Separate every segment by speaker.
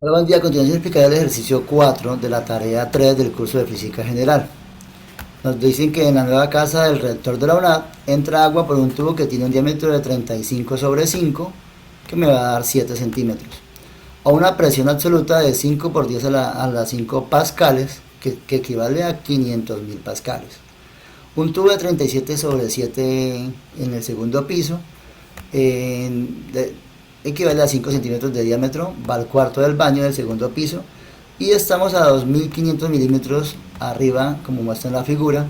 Speaker 1: Hola, buen día. A continuación explicaré el ejercicio 4 de la tarea 3 del curso de Física General. Nos dicen que en la nueva casa del reactor de la UNAD entra agua por un tubo que tiene un diámetro de 35 sobre 5, que me va a dar 7 centímetros, a una presión absoluta de 5 por 10 a la 5 pascales, que equivale a 500.000 pascales. Un tubo de 37 sobre 7 en el segundo piso, equivale a 5 centímetros de diámetro, va al cuarto del baño del segundo piso y estamos a 2500 milímetros arriba, como muestra en la figura,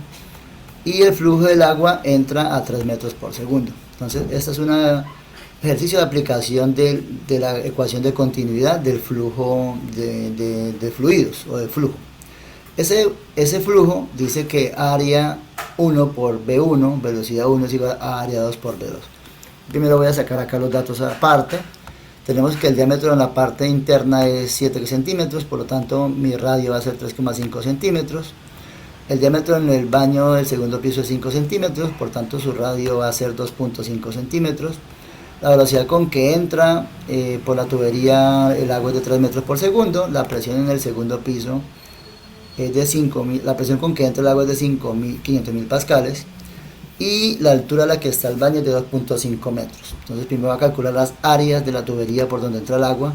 Speaker 1: y el flujo del agua entra a 3 metros por segundo. Entonces, este es un ejercicio de aplicación de la ecuación de continuidad del flujo de fluidos o de flujo. Ese flujo dice que área 1 por B1, velocidad 1, es igual a área 2 por B2. Primero voy a sacar acá los datos aparte. Tenemos que el diámetro en la parte interna es 7 centímetros, por lo tanto mi radio va a ser 3,5 centímetros. El diámetro en el baño del segundo piso es 5 centímetros, por tanto su radio va a ser 2,5 centímetros. La velocidad con que entra por la tubería el agua es de 3 metros por segundo. La presión en el segundo piso es de 5.000, la presión con que entra el agua es de 500.000 pascales. Y la altura a la que está el baño es de 2,5 metros. Entonces primero va a calcular las áreas de la tubería por donde entra el agua,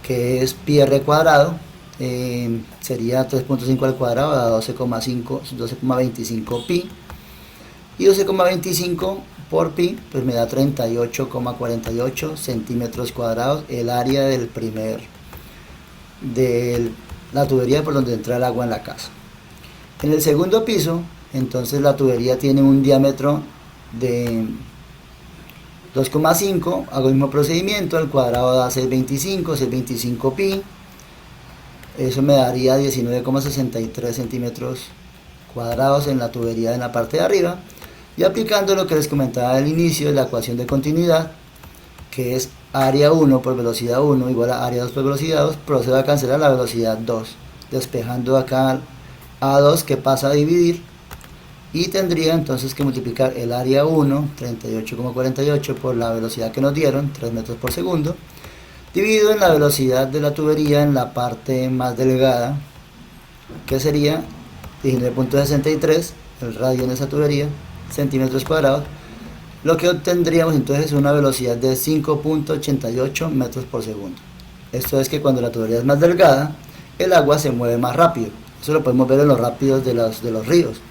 Speaker 1: que es pi r cuadrado, sería 3,5 al cuadrado a 12,25 pi, y 12,25 por pi pues me da 38,48 centímetros cuadrados el área de la tubería por donde entra el agua en la casa. En el segundo piso, entonces la tubería tiene un diámetro de 2,5, hago el mismo procedimiento, al cuadrado da 625 pi, eso me daría 19,63 centímetros cuadrados en la tubería en la parte de arriba, y aplicando lo que les comentaba al inicio de la ecuación de continuidad, que es área 1 por velocidad 1 igual a área 2 por velocidad 2, procedo a cancelar la velocidad 2, despejando acá A2 que pasa a dividir, y tendría entonces que multiplicar el área 1, 38,48, por la velocidad que nos dieron, 3 metros por segundo, dividido en la velocidad de la tubería en la parte más delgada, que sería 19,63, el radio en esa tubería, centímetros cuadrados. Lo que obtendríamos entonces es una velocidad de 5,88 metros por segundo. Esto es que cuando la tubería es más delgada, el agua se mueve más rápido. Eso lo podemos ver en los rápidos de los ríos.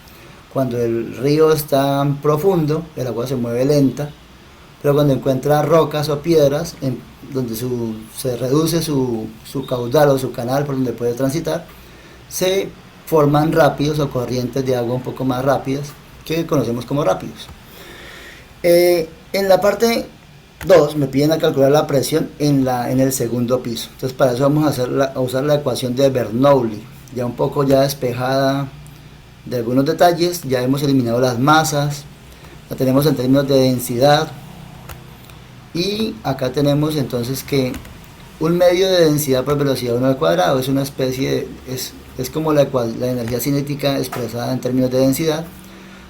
Speaker 1: Cuando el río está profundo, el agua se mueve lenta, pero cuando encuentra rocas o piedras, donde se reduce su caudal o su canal por donde puede transitar, se forman rápidos o corrientes de agua un poco más rápidas, que conocemos como rápidos. En la parte 2 me piden a calcular la presión en el segundo piso. Entonces para eso vamos a usar la ecuación de Bernoulli, ya un poco ya despejada de algunos detalles. Ya hemos eliminado las masas, la tenemos en términos de densidad, y acá tenemos entonces que un medio de densidad por velocidad 1 al cuadrado es una especie de, es como la energía cinética expresada en términos de densidad.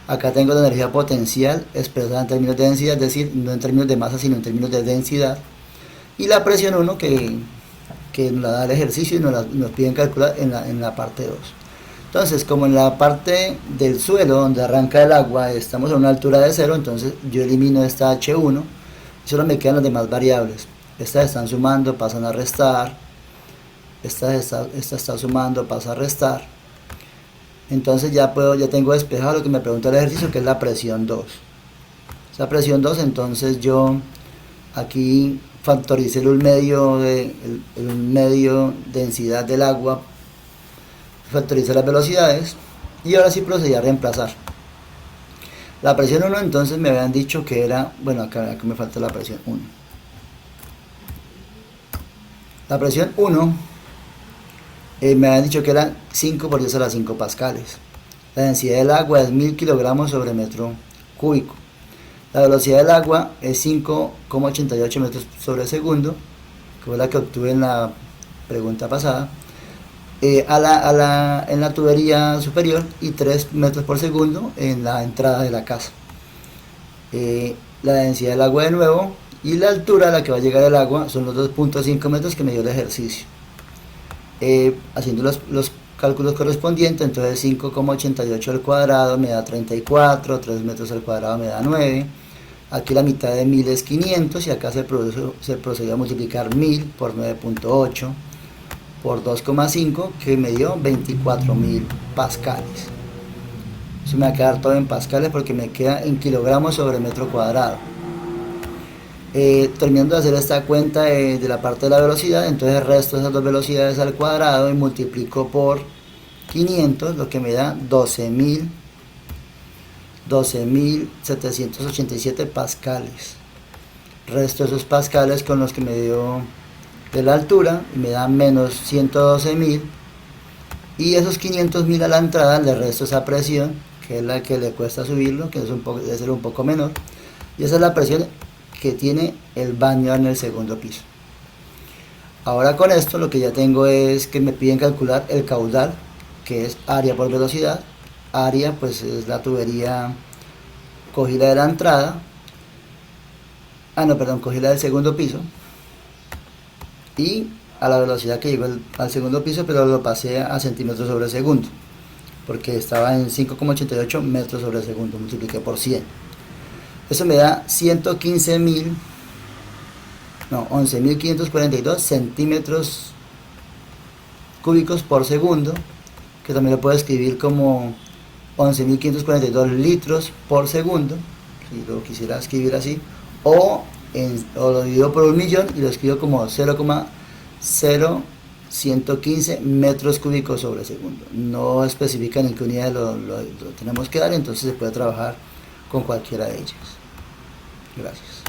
Speaker 1: Acá tengo la energía potencial expresada en términos de densidad, es decir, no en términos de masa sino en términos de densidad, y la presión 1 que nos la da el ejercicio y nos piden calcular en la parte 2. Entonces, como en la parte del suelo donde arranca el agua estamos a una altura de 0, entonces yo elimino esta H1 y solo me quedan las demás variables. Estas están sumando, pasan a restar, esta está sumando, pasa a restar. Entonces ya tengo despejado lo que me pregunta el ejercicio, que es la presión 2. Esa presión 2, entonces yo aquí factoricé el medio densidad del agua, factoricé las velocidades, y ahora sí procedí a reemplazar. La presión 1 entonces me habían dicho que era, bueno, acá me falta la presión 1. La presión 1 me habían dicho que era 5 por 10 a las 5 pascales. La densidad del agua es 1000 kilogramos sobre metro cúbico. La velocidad del agua es 5,88 metros sobre segundo, que fue la que obtuve en la pregunta pasada, en la tubería superior, y 3 metros por segundo en la entrada de la casa. La densidad del agua de nuevo y la altura a la que va a llegar el agua son los 2,5 metros que me dio el ejercicio. haciendo los cálculos correspondientes, entonces 5,88 al cuadrado me da 34, 3 metros al cuadrado me da 9, aquí la mitad de 1000 es 500 y acá se procedió a multiplicar 1000 por 9,8 por 2,5 que me dio 24.000 pascales. Eso me va a quedar todo en pascales porque me queda en kilogramos sobre metro cuadrado. Terminando de hacer esta cuenta de la parte de la velocidad, entonces resto esas dos velocidades al cuadrado y multiplico por 500, lo que me da 12.787 pascales. Resto esos pascales con los que me dio de la altura y me da menos 112.000, y esos 500.000 a la entrada le resto esa presión, que es la que le cuesta subirlo, que debe ser un poco menor, y esa es la presión que tiene el baño en el segundo piso. Ahora con esto lo que ya tengo es que me piden calcular el caudal, que es área por velocidad. Área pues es la tubería, cogí la de la entrada, cogí la del segundo piso y a la velocidad que llegó al segundo piso, pero lo pasé a centímetros sobre segundo porque estaba en 5,88 metros sobre segundo, multipliqué por 100. Eso me da 11.542 centímetros cúbicos por segundo, que también lo puedo escribir como 11.542 litros por segundo, si lo quisiera escribir así, o lo divido por 1.000.000 y lo escribo como 0,0115 metros cúbicos sobre segundo. No especifican en qué unidad lo tenemos que dar, entonces se puede trabajar con cualquiera de ellas. Gracias.